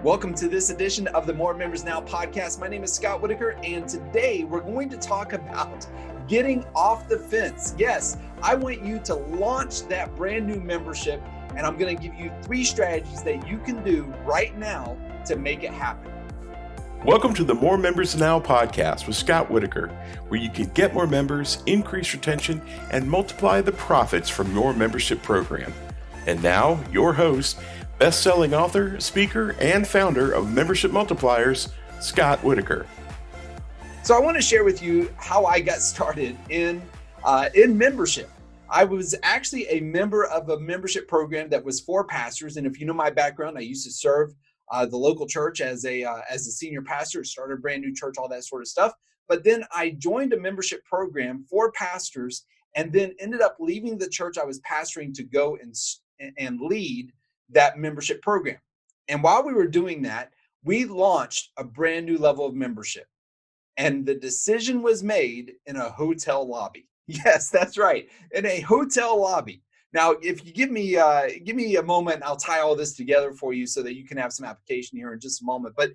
Welcome to this edition of the More Members Now podcast. My name is Scott Whitaker, and today we're going to talk about getting off the fence. Yes, I want you to launch that brand new membership, and I'm going to give you 3 strategies that you can do right now to make it happen. Welcome to the More Members Now podcast with Scott Whitaker, where you can get more members, increase retention, and multiply the profits from your membership program. And now, your host, best-selling author, speaker, and founder of Membership Multipliers, Scott Whitaker. So I want to share with you how I got started in membership. I was actually a member of a membership program that was for pastors, and if you know my background, I used to serve the local church as a senior pastor, started a brand new church, all that sort of stuff. But then I joined a membership program for pastors, and then ended up leaving the church I was pastoring to go and lead that membership program. And while we were doing that, we launched a brand new level of membership. And the decision was made in a hotel lobby. Yes, that's right, in a hotel lobby. Now, if you give me a moment, I'll tie all this together for you so that you can have some application here in just a moment. But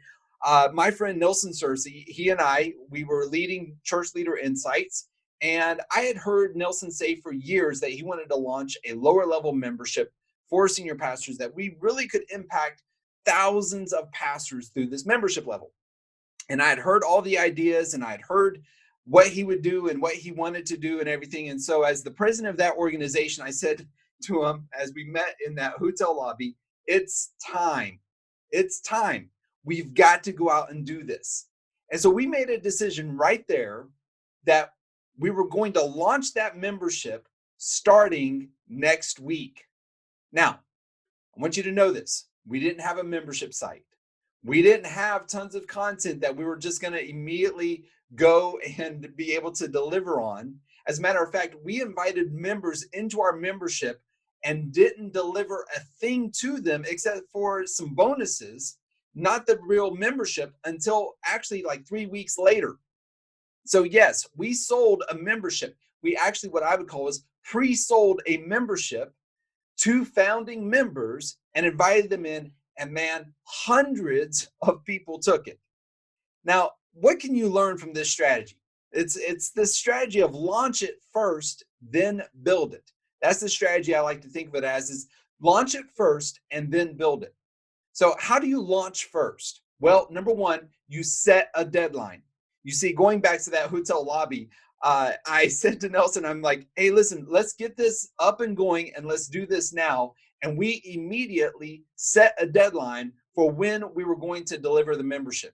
my friend Nelson Searcy, he and we were leading Church Leader Insights. And I had heard Nelson say for years that he wanted to launch a lower level membership for senior pastors, that we really could impact thousands of pastors through this membership level. And I had heard all the ideas, and I had heard what he would do and what he wanted to do and everything. And so as the president of that organization, I said to him as we met in that hotel lobby, it's time. It's time. We've got to go out and do this. And so we made a decision right there that we were going to launch that membership starting next week. Now, I want you to know this. We didn't have a membership site. We didn't have tons of content that we were just going to immediately go and be able to deliver on. As a matter of fact, we invited members into our membership and didn't deliver a thing to them except for some bonuses, not the real membership, until actually like 3 weeks later. So yes, we sold a membership. We actually, what I would call is pre-sold a membership to founding members and invited them in, and man, hundreds of people took it. Now, what can you learn from this strategy? It's this strategy of launch it first, then build it. That's the strategy I like to think of it as, is launch it first and then build it. So how do you launch first? Well, number one, you set a deadline. You see, going back to that hotel lobby, I said to Nelson, I'm like, hey, listen, let's get this up and going and let's do this now. And we immediately set a deadline for when we were going to deliver the membership.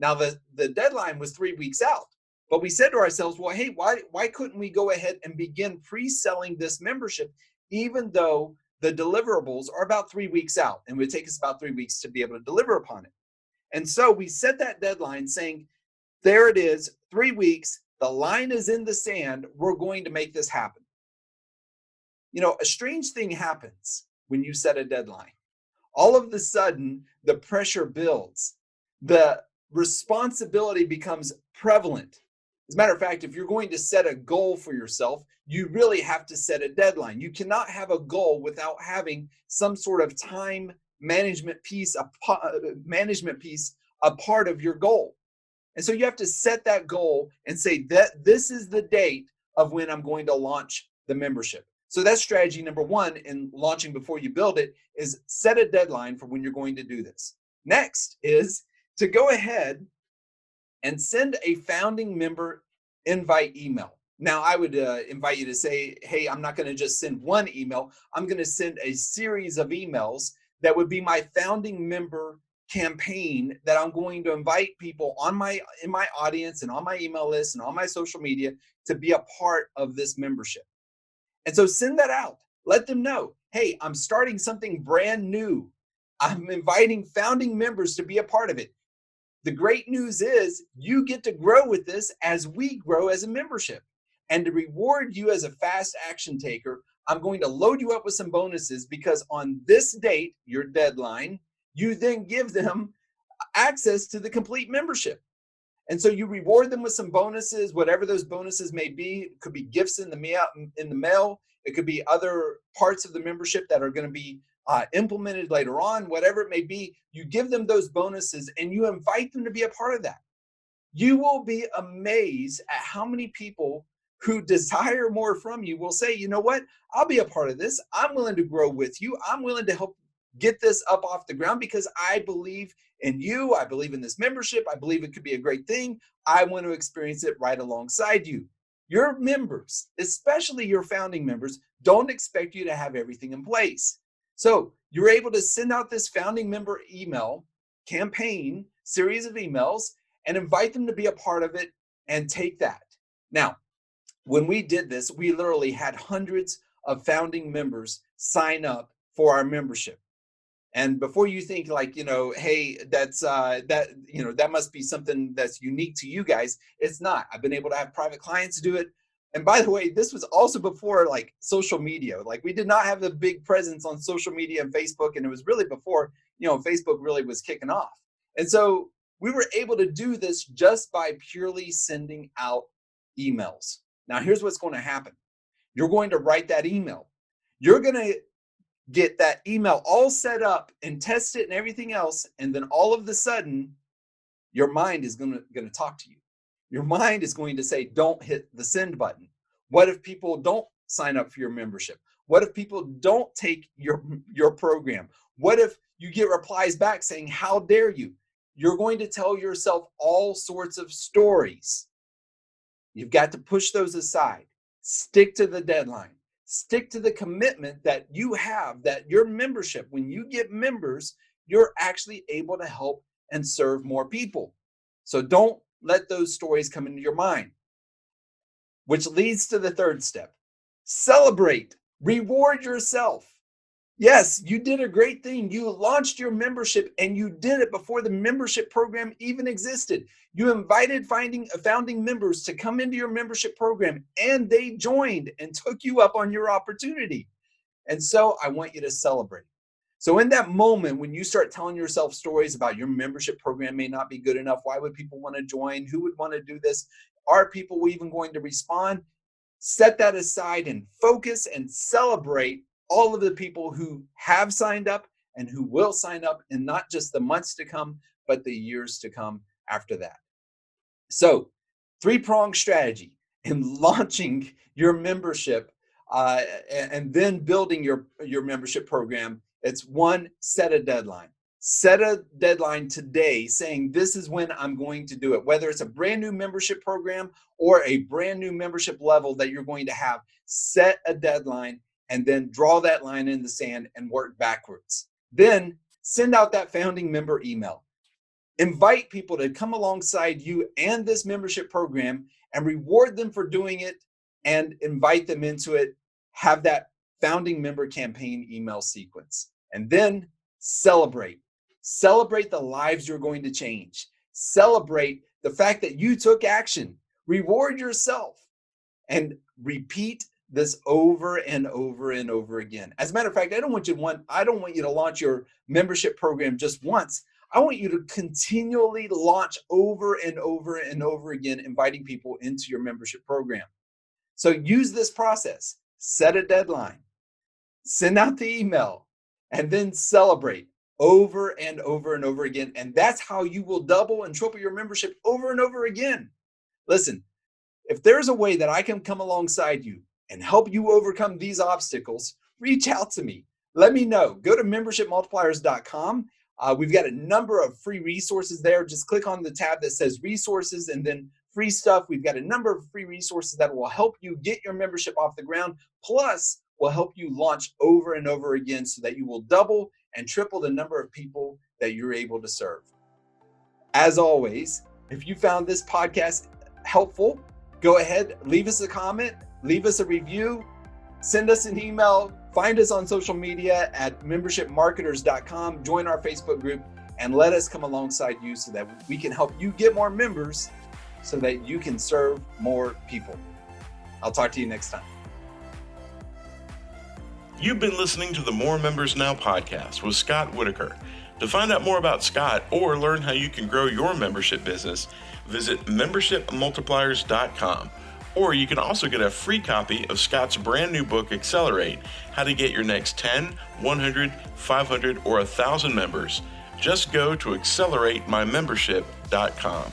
Now, the deadline was 3 weeks out, but we said to ourselves, well, hey, why couldn't we go ahead and begin pre-selling this membership, even though the deliverables are about 3 weeks out, and it would take us about 3 weeks to be able to deliver upon it. And so we set that deadline saying, there it is, 3 weeks. The line is in the sand. We're going to make this happen. You know, a strange thing happens when you set a deadline. All of a sudden, the pressure builds. The responsibility becomes prevalent. As a matter of fact, if you're going to set a goal for yourself, you really have to set a deadline. You cannot have a goal without having some sort of time management piece, a part of your goal. And so you have to set that goal and say that this is the date of when I'm going to launch the membership. So that's strategy number one in launching before you build it, is set a deadline for when you're going to do this. Next is to go ahead and send a founding member invite email. Now, I would invite you to say, hey, I'm not going to just send one email. I'm going to send a series of emails that would be my founding member campaign, that I'm going to invite people in my audience and on my email list and on my social media to be a part of this membership. And so send that out. Let them know, hey, I'm starting something brand new. I'm inviting founding members to be a part of it. The great news is you get to grow with this as we grow as a membership. And to reward you as a fast action taker, I'm going to load you up with some bonuses, because on this date, your deadline, you then give them access to the complete membership. And so you reward them with some bonuses, whatever those bonuses may be. It could be gifts in the mail. It could be other parts of the membership that are going to be implemented later on, whatever it may be. You give them those bonuses and you invite them to be a part of that. You will be amazed at how many people who desire more from you will say, you know what, I'll be a part of this. I'm willing to grow with you. I'm willing to help get this up off the ground because I believe in you. I believe in this membership. I believe it could be a great thing. I want to experience it right alongside you. Your members, especially your founding members, don't expect you to have everything in place. So you're able to send out this founding member email campaign, series of emails, and invite them to be a part of it and take that. Now, when we did this, we literally had hundreds of founding members sign up for our membership. And before you think like, hey, that must be something that's unique to you guys, it's not. I've been able to have private clients do it. And by the way, this was also before like social media. Like we did not have the big presence on social media and Facebook. And it was really before, Facebook really was kicking off. And so we were able to do this just by purely sending out emails. Now, here's what's going to happen. You're going to write that email. You're going to get that email all set up and test it and everything else. And then all of a sudden, your mind is going to talk to you. Your mind is going to say, don't hit the send button. What if people don't sign up for your membership? What if people don't take your program? What if you get replies back saying, how dare you? You're going to tell yourself all sorts of stories. You've got to push those aside. Stick to the deadline. Stick to the commitment that you have, that your membership, when you get members, you're actually able to help and serve more people. So don't let those stories come into your mind. Which leads to the third step. Celebrate. Reward yourself. Yes, you did a great thing. You launched your membership and you did it before the membership program even existed. You invited founding members to come into your membership program and they joined and took you up on your opportunity. And so I want you to celebrate. So in that moment, when you start telling yourself stories about your membership program may not be good enough, why would people want to join? Who would want to do this? Are people even going to respond? Set that aside and focus and celebrate all of the people who have signed up and who will sign up in not just the months to come, but the years to come after that. So 3-pronged strategy in launching your membership and then building your membership program. It's 1, set a deadline. Set a deadline today saying this is when I'm going to do it. Whether it's a brand new membership program or a brand new membership level that you're going to have, set a deadline and then draw that line in the sand and work backwards. Then send out that founding member email. Invite people to come alongside you and this membership program and reward them for doing it and invite them into it. Have that founding member campaign email sequence. And then celebrate. Celebrate the lives you're going to change. Celebrate the fact that you took action. Reward yourself and repeat this over and over and over again. As a matter of fact, I don't want you to launch your membership program just once. I want you to continually launch over and over and over again, inviting people into your membership program. So use this process. Set a deadline. Send out the email and then celebrate over and over and over again. And that's how you will double and triple your membership over and over again. Listen, if there's a way that I can come alongside you and help you overcome these obstacles, reach out to me. Let me know. Go to membershipmultipliers.com. We've got a number of free resources there. Just click on the tab that says resources and then free stuff. We've got a number of free resources that will help you get your membership off the ground, plus will help you launch over and over again so that you will double and triple the number of people that you're able to serve. As always, if you found this podcast helpful, go ahead, leave us a comment, leave us a review, send us an email, find us on social media at membershipmarketers.com, join our Facebook group, and let us come alongside you so that we can help you get more members so that you can serve more people. I'll talk to you next time. You've been listening to the More Members Now podcast with Scott Whitaker. To find out more about Scott or learn how you can grow your membership business, visit membershipmultipliers.com Or you can also get a free copy of Scott's brand new book, Accelerate, How to Get Your Next 10, 100, 500, or 1,000 members. Just go to acceleratemymembership.com.